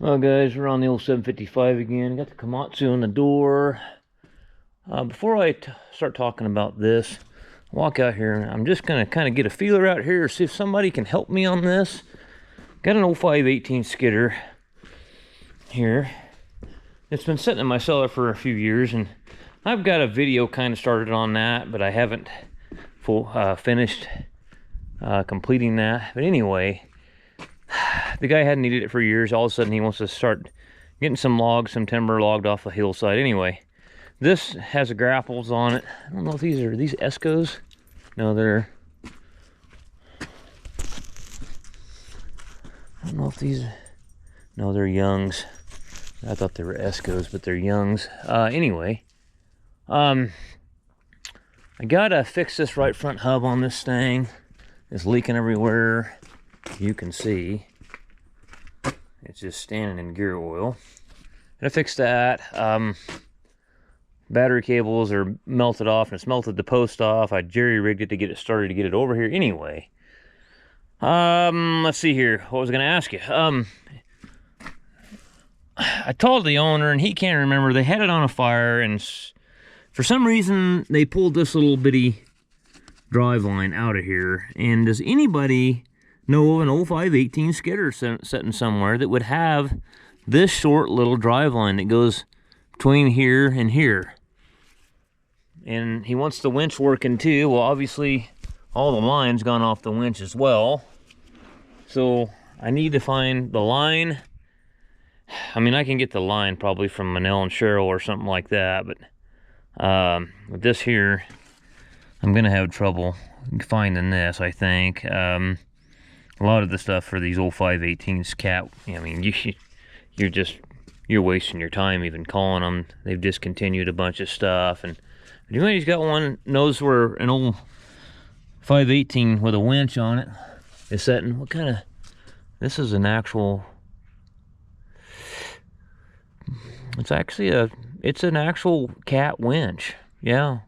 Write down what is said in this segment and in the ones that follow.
Well, guys, we're on the old 755 again. Got the Komatsu on the door. Before I start talking about this, walk out here and I'm just gonna kind of get a feeler out here, see if somebody can help me on this. Got an 0518 skidder here. It's been sitting in my cellar for a few years, and I've got a video kind of started on that, but I haven't finished completing that. But anyway, the guy hadn't needed it for years. All of a sudden, he wants to start getting some logs, some timber logged off the hillside. Anyway, this has the grapples on it. I don't know if these are Escos. No, they're. I don't know if these. No, they're Youngs. I thought they were Escos, but they're Youngs. Anyway, I gotta fix this right front hub on this thing. It's leaking everywhere. You can see. It's just standing in gear oil. Gotta fix that. Battery cables are melted off, and it's melted the post off. I jerry-rigged it to get it started, to get it over here. Anyway, let's see here. What was I gonna ask you? I told the owner, and he can't remember. They had it on a fire, and for some reason, they pulled this little bitty drive line out of here. And does anybody know of an 0518 skidder sitting somewhere that would have this short little drive line that goes between here and here? And he wants the winch working too. Well, obviously, all the line's gone off the winch as well. So I need to find the line. I mean, I can get the line probably from Manel and Cheryl or something like that, but with this here, I'm gonna have trouble finding this, I think. A lot of the stuff for these old 518s cat, I mean, you're wasting your time even calling them. They've discontinued a bunch of stuff, and if anybody's got one, knows where an old 518 with a winch on it is setting. What kind of, this is an actual, it's an actual cat winch. Yeah.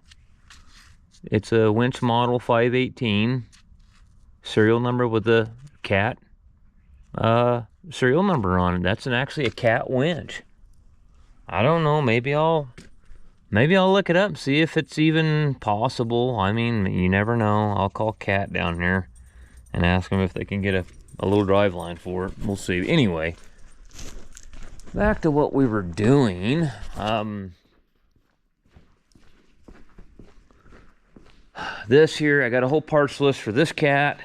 It's a winch model 518. Serial number with the cat serial number on it. That's actually a cat winch. I don't know, maybe I'll look it up and see if it's even possible. I mean, you never know. I'll call Cat down here and ask them if they can get a little drive line for it. We'll see. Anyway, back to what we were doing. This here, I got a whole parts list for this cat.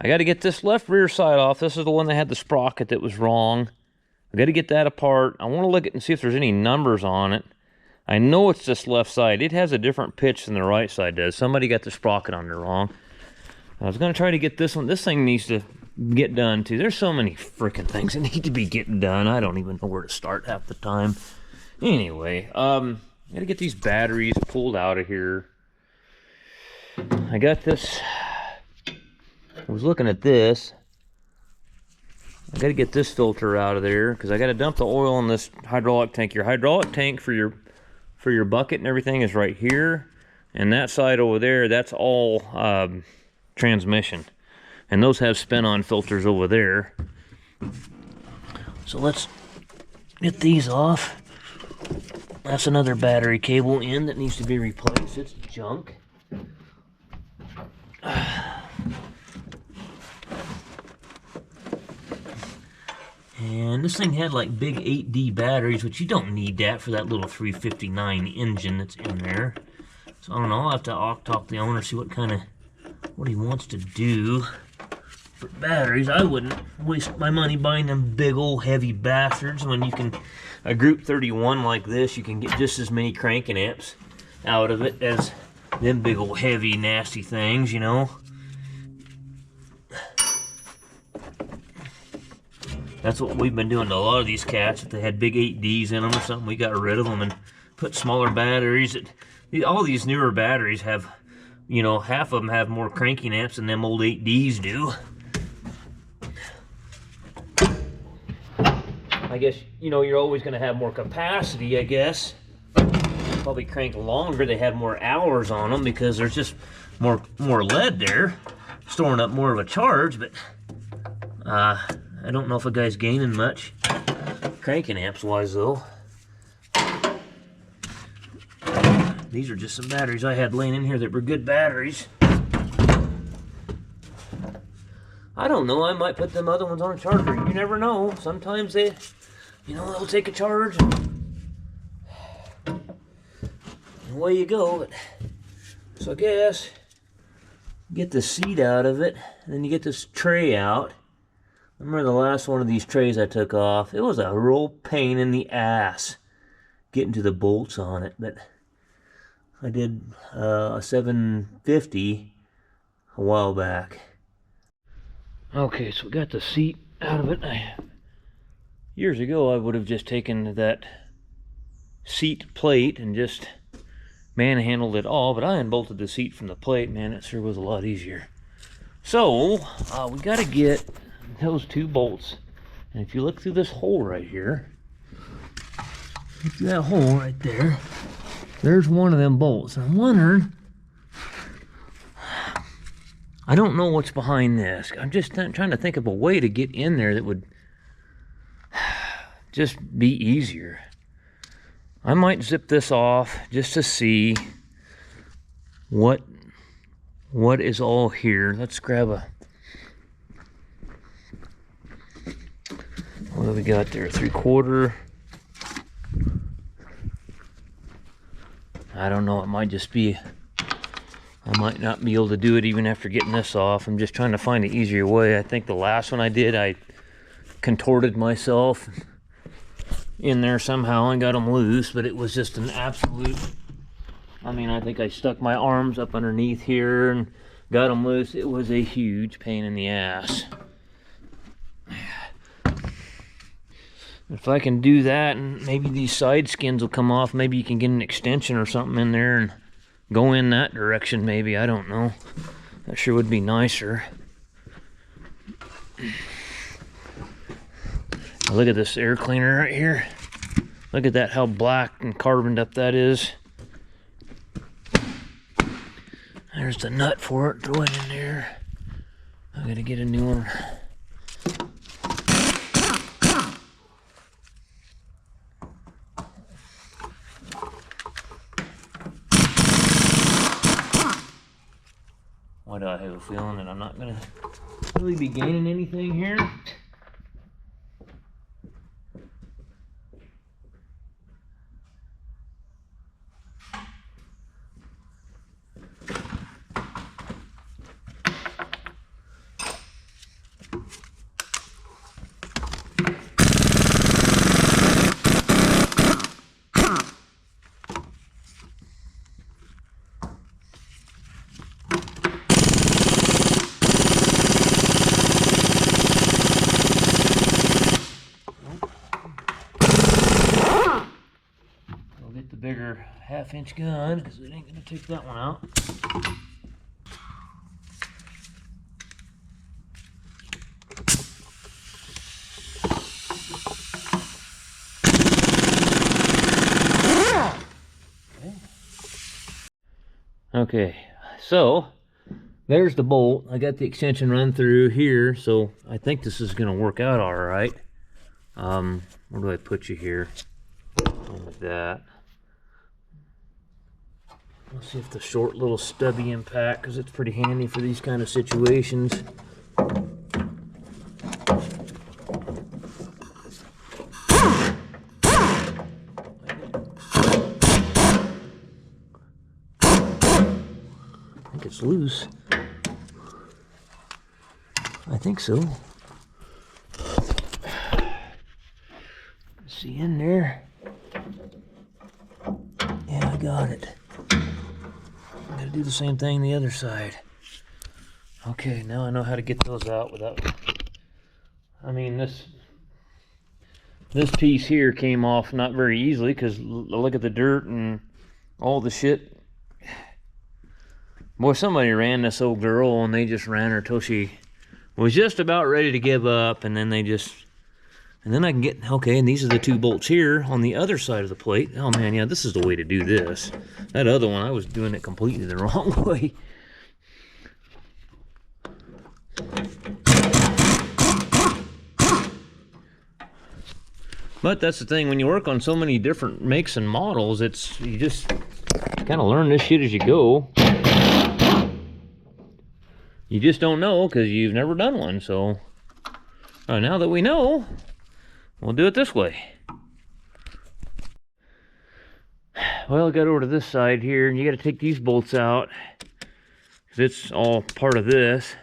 I got to get this left rear side off. This is the one that had the sprocket that was wrong. I got to get that apart. I want to look at and see if there's any numbers on it. I know it's this left side. It has a different pitch than the right side does. Somebody got the sprocket on there wrong. I was going to try to get this one. This thing needs to get done too. There's so many freaking things that need to be getting done. I don't even know where to start half the time. Anyway, I got to get these batteries pulled out of here. I got this. I was looking at this. I got to get this filter out of there because I got to dump the oil in this hydraulic tank. Your hydraulic tank for your bucket and everything is right here, and that side over there, that's all transmission, and those have spin-on filters over there. So let's get these off. That's another battery cable in that needs to be replaced. It's junk. And this thing had like big 8D batteries, which you don't need that for that little 359 engine that's in there. So I don't know, I'll have to talk to the owner, see what he wants to do for batteries. I wouldn't waste my money buying them big old heavy bastards when you can, a Group 31 like this, you can get just as many cranking amps out of it as them big old heavy nasty things, you know. That's what we've been doing to a lot of these cats. If they had big 8Ds in them or something, we got rid of them and put smaller batteries. All these newer batteries have, you know, half of them have more cranking amps than them old 8Ds do. I guess, you know, you're always going to have more capacity, I guess. Probably crank longer. They have more hours on them because there's just more lead there, storing up more of a charge, but I don't know if a guy's gaining much cranking amps wise though. These are just some batteries I had laying in here that were good batteries. I don't know, I might put them other ones on a charger. You never know. Sometimes they, you know, they'll take a charge and away you go. But, so I guess, get the seat out of it, and then you get this tray out. I remember the last one of these trays I took off. It was a real pain in the ass getting to the bolts on it, but I did a 750 a while back. Okay, so we got the seat out of it. Years ago, I would have just taken that seat plate and just manhandled it all, but I unbolted the seat from the plate. Man, it sure was a lot easier. So, we got to get those two bolts. And if you look through this hole right here, look through that hole right there, there's one of them bolts. I'm wondering, I don't know what's behind this. I'm just trying to think of a way to get in there that would just be easier. I might zip this off just to see what is all here. Let's grab a, what do we got there? 3/4. I don't know, it might just be, I might not be able to do it even after getting this off. I'm just trying to find an easier way. I think the last one I did, I contorted myself in there somehow and got them loose, but it was just an absolute, I mean, I think I stuck my arms up underneath here and got them loose. It was a huge pain in the ass. If I can do that, and maybe these side skins will come off, maybe you can get an extension or something in there and go in that direction, maybe. I don't know. That sure would be nicer. Look at this air cleaner right here. Look at that, how black and carboned up that is. There's the nut for it. Throw it in there. I gotta get a new one. Why do I have a feeling that I'm not gonna really be gaining anything here? Bigger 1/2-inch gun because it ain't gonna take that one out. Okay, so there's the bolt. I got the extension run through here, so I think this is gonna work out all right. Where do I put you here? Like that. Let's see if the short little stubby impact, because it's pretty handy for these kind of situations. I think it's loose. I think so. See in there? Yeah, I got it. I'm gonna do the same thing the other side. Okay, now I know how to get those out without, I mean, this piece here came off not very easily because look at the dirt and all the shit. Boy, somebody ran this old girl and they just ran her till she was just about ready to give up, and then they just, and then I can get, okay, and these are the two bolts here on the other side of the plate. Oh man, yeah, this is the way to do this. That other one, I was doing it completely the wrong way. But that's the thing, when you work on so many different makes and models, you just kind of learn this shit as you go. You just don't know because you've never done one. So now that we know, we'll do it this way. Well, I got over to this side here, and you got to take these bolts out because it's all part of this.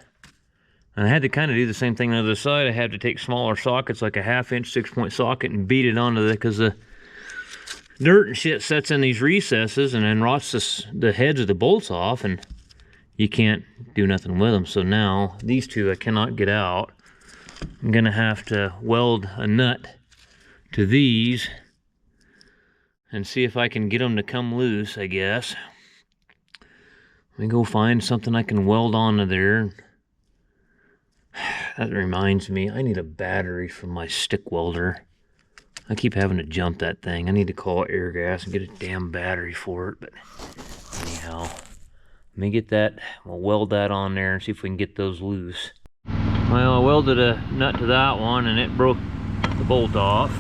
And I had to kind of do the same thing on the other side. I had to take smaller sockets, like a 1/2 inch 6-point socket, and beat it onto the, because the dirt and shit sets in these recesses and then rots the heads of the bolts off, and you can't do nothing with them. So now these two I cannot get out. I'm gonna have to weld a nut to these and see if I can get them to come loose, I guess. Let me go find something I can weld onto there. That reminds me, I need a battery for my stick welder. I keep having to jump that thing. I need to call Airgas and get a damn battery for it. But anyhow, let me get that. We'll weld that on there and see if we can get those loose. Well, I welded a nut to that one and it broke the bolt off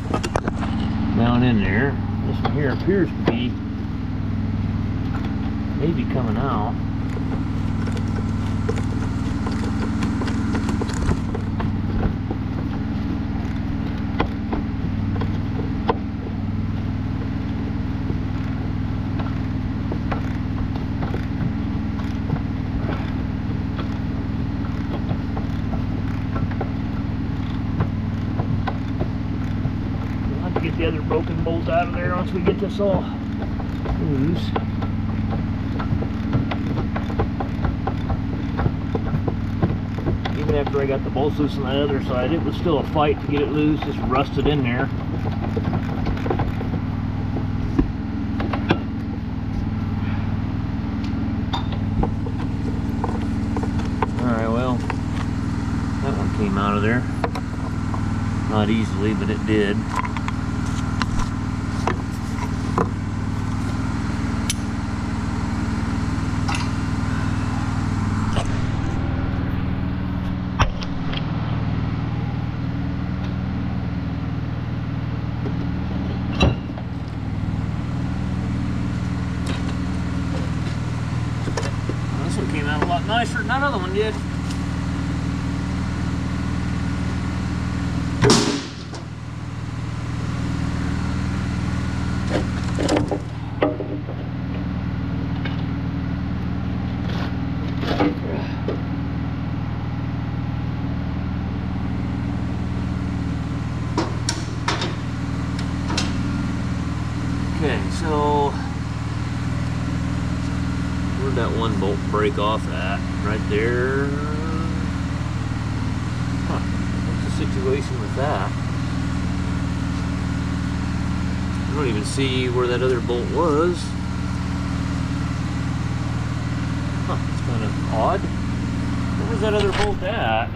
down in there. This one here appears to be maybe coming out. Get the other broken bolt out of there once we get this all loose. Even after I got the bolts loose on the other side, it was still a fight to get it loose, just rusted in there. Alright, well, that one came out of there. Not easily, but it did. This one came out a lot nicer than that other one did. Okay, so where'd that one bolt break off at? Right there. Huh. What's the situation with that? I don't even see where that other bolt was. Huh, it's kind of odd. Where was that other bolt at?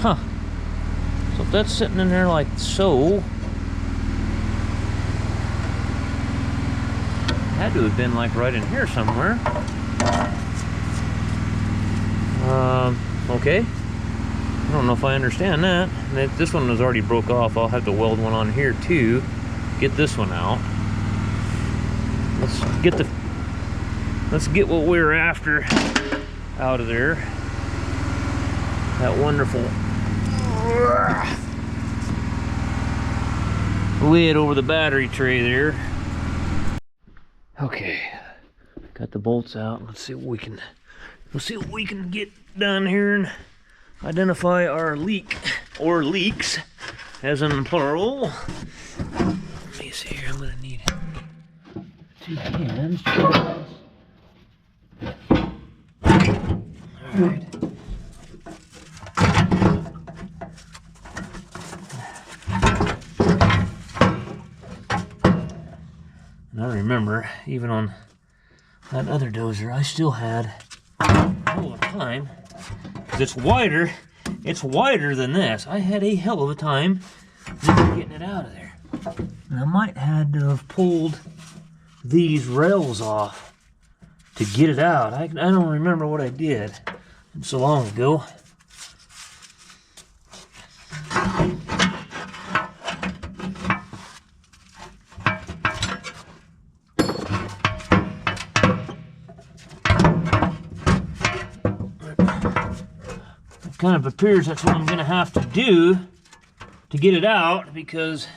Huh. So if that's sitting in there like so, had to have been like right in here somewhere. Okay. I don't know if I understand that. This one was already broke off. I'll have to weld one on here too. Get this one out. Let's get what we were after out of there. That wonderful lid over the battery tray there. Okay, got the bolts out. Let's see what we can get done here and identify our leak or leaks as in plural. Let me see here. I'm gonna need 2 hands. All right. And I remember, even on that other dozer, I still had a hell of a time, because it's wider than this. I had a hell of a time getting it out of there. And I might had to have pulled these rails off to get it out. I don't remember what I did. so long ago. It kind of appears that's what I'm going to have to do to get it out, because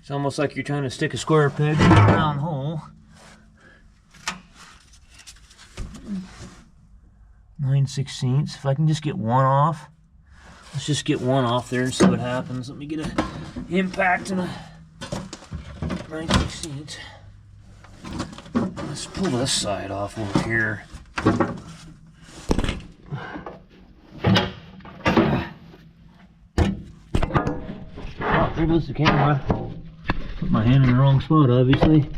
it's almost like you're trying to stick a square peg in a round hole. 9/16. If I can just get one off. Let's just get one off there and see what happens. Let me get a impact and a 9/16. Let's pull this side off over here. Oh, there goes the camera. Put my hand in the wrong spot, obviously.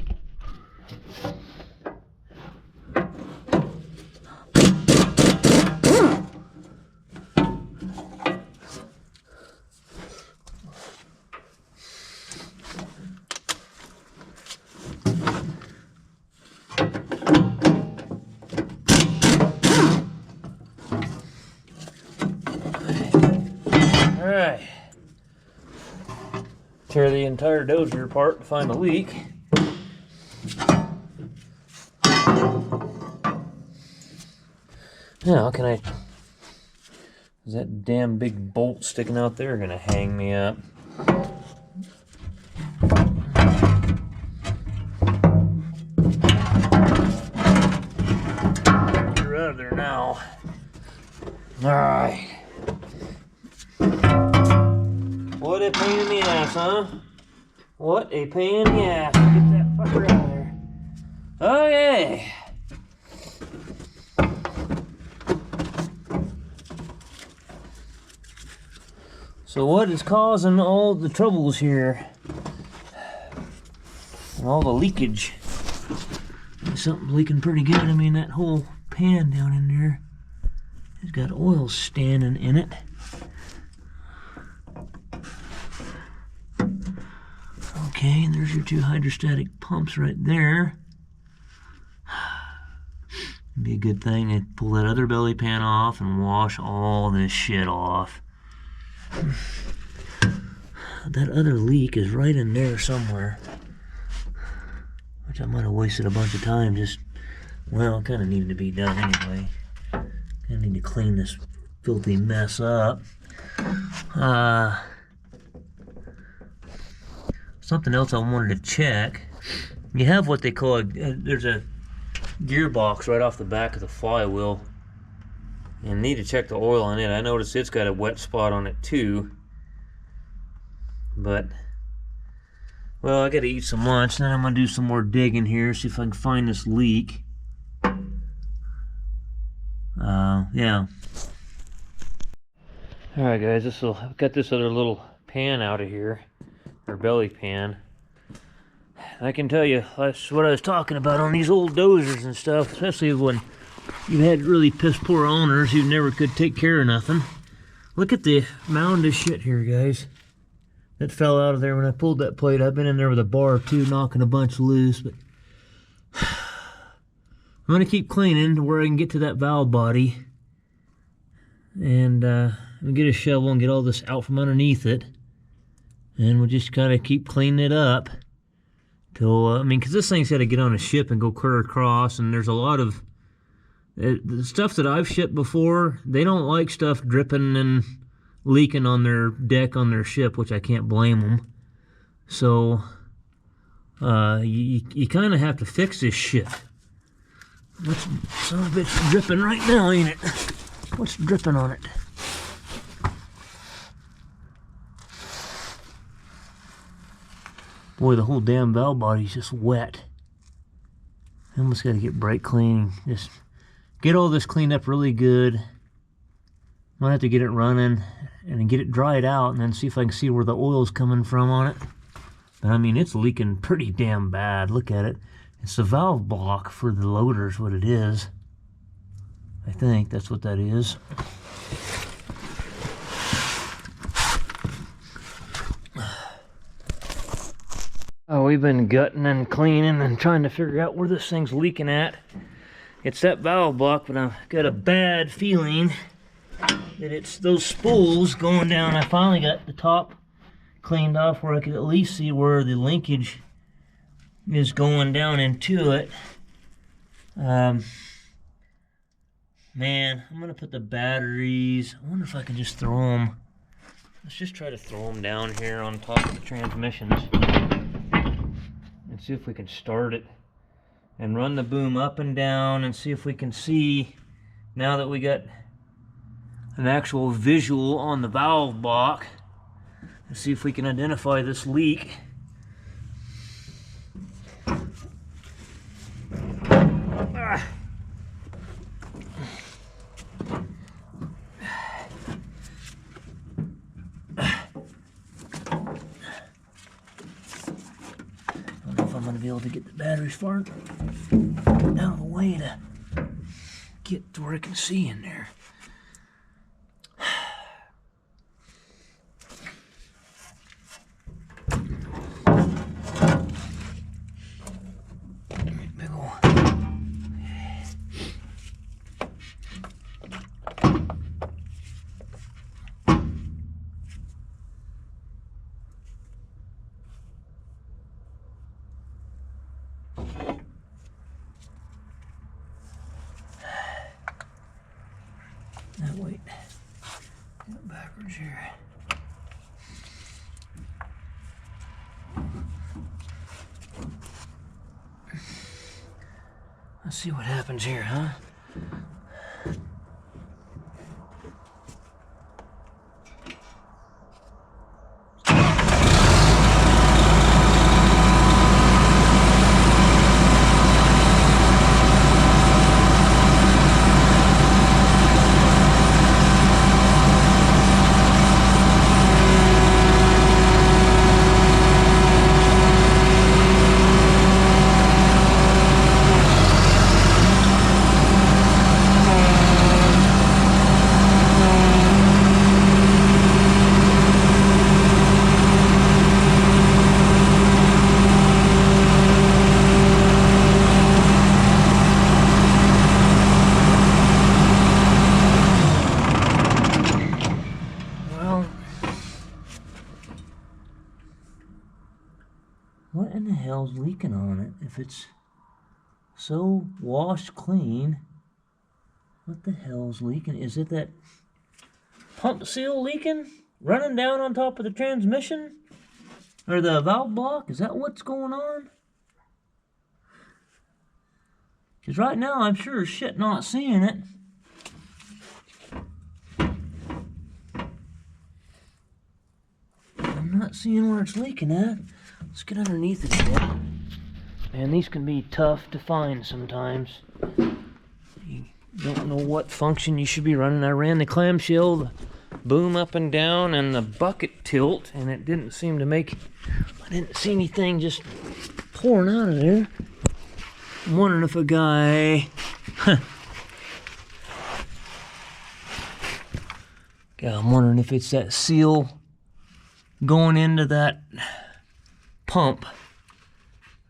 Alright. Tear the entire dozer apart to find a leak. Now, can I... Is that damn big bolt sticking out there gonna hang me up? You're out of there now. Alright. What a pain in the ass, huh? What a pain in the ass. Get that fucker out of there. Okay. So what is causing all the troubles here? And all the leakage? There's something leaking pretty good. I mean, that whole pan down in there has got oil standing in it. Okay, and there's your two hydrostatic pumps right there. It'd be a good thing to pull that other belly pan off and wash all this shit off. That other leak is right in there somewhere, which I might have wasted a bunch of time just, well, it kind of needed to be done anyway. I need to clean this filthy mess up. Something else I wanted to check. You have what they call there's a gearbox right off the back of the flywheel, and need to check the oil on it. I noticed it's got a wet spot on it too, but well, I gotta eat some lunch, then I'm gonna do some more digging here, see if I can find this leak. Yeah. Alright guys, I've got this other little pan out of here, or belly pan. I can tell you, that's what I was talking about on these old dozers and stuff, especially when you had really piss poor owners who never could take care of nothing. Look at the mound of shit here, guys. That fell out of there when I pulled that plate. I've been in there with a bar too, knocking a bunch loose, but I'm gonna keep cleaning to where I can get to that valve body and get a shovel and get all this out from underneath it, and we'll just kind of keep cleaning it up till I mean, because this thing's got to get on a ship and go clear across, and there's a lot of the stuff that I've shipped before, they don't like stuff dripping and leaking on their deck on their ship, which I can't blame them. So you kind of have to fix this shit. What's some of it's dripping right now, ain't it? What's dripping on it? Boy, the whole damn valve body's just wet. I almost got to get brake cleaning. Just get all this cleaned up really good. Might have to get it running and get it dried out and then see if I can see where the oil's coming from on it. But I mean, it's leaking pretty damn bad. Look at it. It's the valve block for the loader is what it is. I think that's what that is. Oh, we've been gutting and cleaning and trying to figure out where this thing's leaking at. it's that valve block, but I've got a bad feeling that it's those spools going down. I finally got the top cleaned off where I could at least see where the linkage is going down into it. Man, I'm gonna put the batteries. I wonder if I can just throw them. Let's just try to throw them down here on top of the transmissions and see if we can start it and run the boom up and down and see if we can see, now that we got an actual visual on the valve block, and see if we can identify this leak. I'm going to be able to get the batteries far out of the way to get to where I can see in there. Big ol'. Now wait, get backwards here. Let's see what happens here, huh? What in the hell's leaking on it? If it's so washed clean, what the hell's leaking? Is it that pump seal leaking? Running down on top of the transmission? Or the valve block? Is that what's going on? Because right now I'm sure as shit not seeing it. I'm not seeing where it's leaking at. Let's get underneath it a bit. Man, these can be tough to find sometimes. You don't know what function you should be running. I ran the clamshell, the boom up and down, and the bucket tilt, and it didn't seem to make... I didn't see anything just pouring out of there. I'm wondering if a guy... God, I'm wondering if it's that seal going into that pump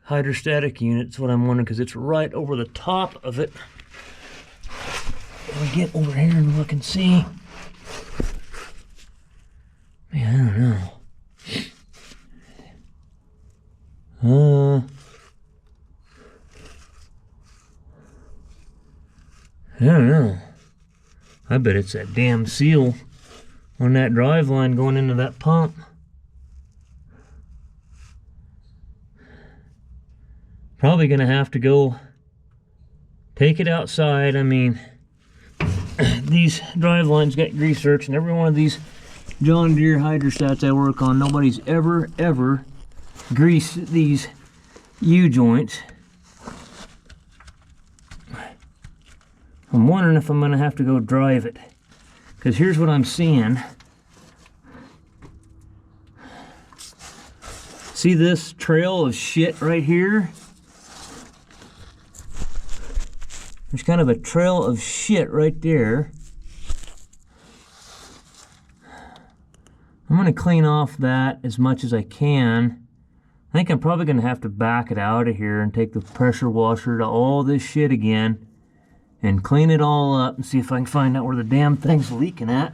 hydrostatic unit. That's what I'm wondering, because it's right over the top of it. Let me get over here and look and see. Man, I don't know. I don't know. I bet it's that damn seal on that drive line going into that pump. Probably gonna have to go take it outside. I mean, these drive lines got grease zerks, and every one of these John Deere hydrostats I work on, nobody's ever greased these U-joints. I'm wondering if I'm gonna have to go drive it, because here's what I'm seeing. See this trail of shit right here? There's kind of a trail of shit right there. I'm going to clean off that as much as I can. I think I'm probably going to have to back it out of here and take the pressure washer to all this shit again and clean it all up and see if I can find out where the damn thing's leaking at.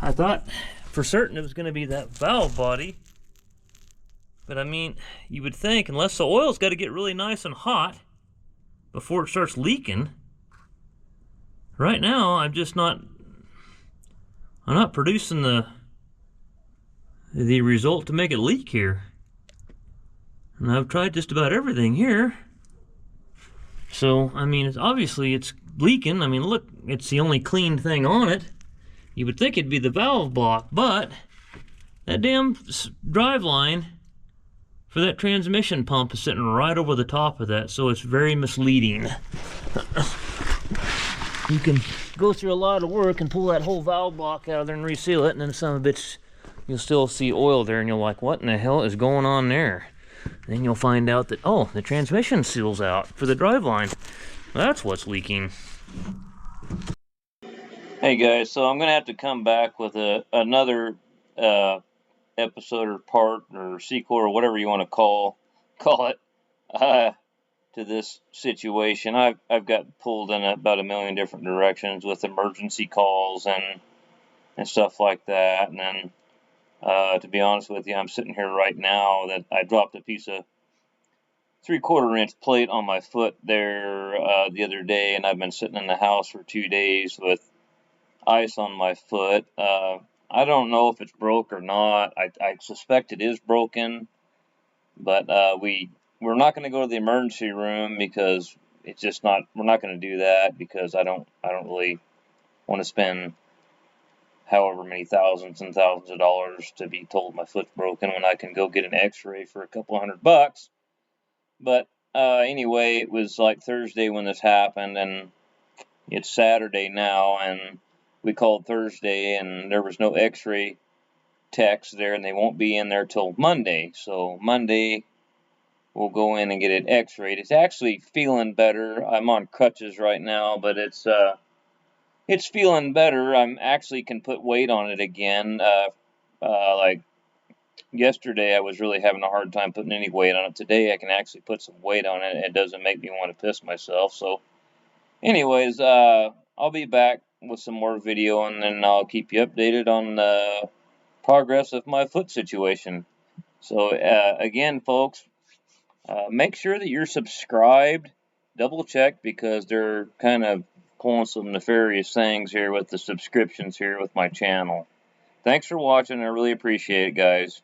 I thought for certain it was going to be that valve body, but I mean, you would think unless the oil's got to get really nice and hot before it starts leaking. Right now, I'm not producing the result to make it leak here. And I've tried just about everything here. So, I mean, it's leaking. I mean, look, it's the only clean thing on it. You would think it'd be the valve block, but that damn drive line for that transmission pump is sitting right over the top of that, so it's very misleading. You can go through a lot of work and pull that whole valve block out of there and reseal it, and then some of it's, you'll still see oil there, and you're like, what in the hell is going on there? And then you'll find out that, oh, the transmission seal's out for the drive line. That's what's leaking. Hey guys, so I'm gonna have to come back with another episode or part or sequel or whatever you want to call it to this situation. I've got pulled in about a million different directions with emergency calls and stuff like that. And then to be honest with you, I'm sitting here right now that I dropped a piece of 3/4 inch plate on my foot there the other day, and I've been sitting in the house for 2 days with ice on my foot. I don't know if it's broke or not. I suspect it is broken, but we're not going to go to the emergency room because it's just not. We're not going to do that because I don't really want to spend however many thousands and thousands of dollars to be told my foot's broken when I can go get an X-ray for a couple $100. But anyway, it was like Thursday when this happened, and it's Saturday now, and we called Thursday, and there was no X-ray techs there, and they won't be in there till Monday. So Monday, we'll go in and get it X-rayed. It's actually feeling better. I'm on crutches right now, but it's feeling better. I'm actually can put weight on it again. Like yesterday, I was really having a hard time putting any weight on it. Today, I can actually put some weight on it, and it doesn't make me want to piss myself. So anyways, I'll be back with some more video, and then I'll keep you updated on the progress of my foot situation. So again, folks, make sure that you're subscribed. Double check because they're kind of pulling some nefarious things here with the subscriptions here with my channel. Thanks for watching. I really appreciate it, guys.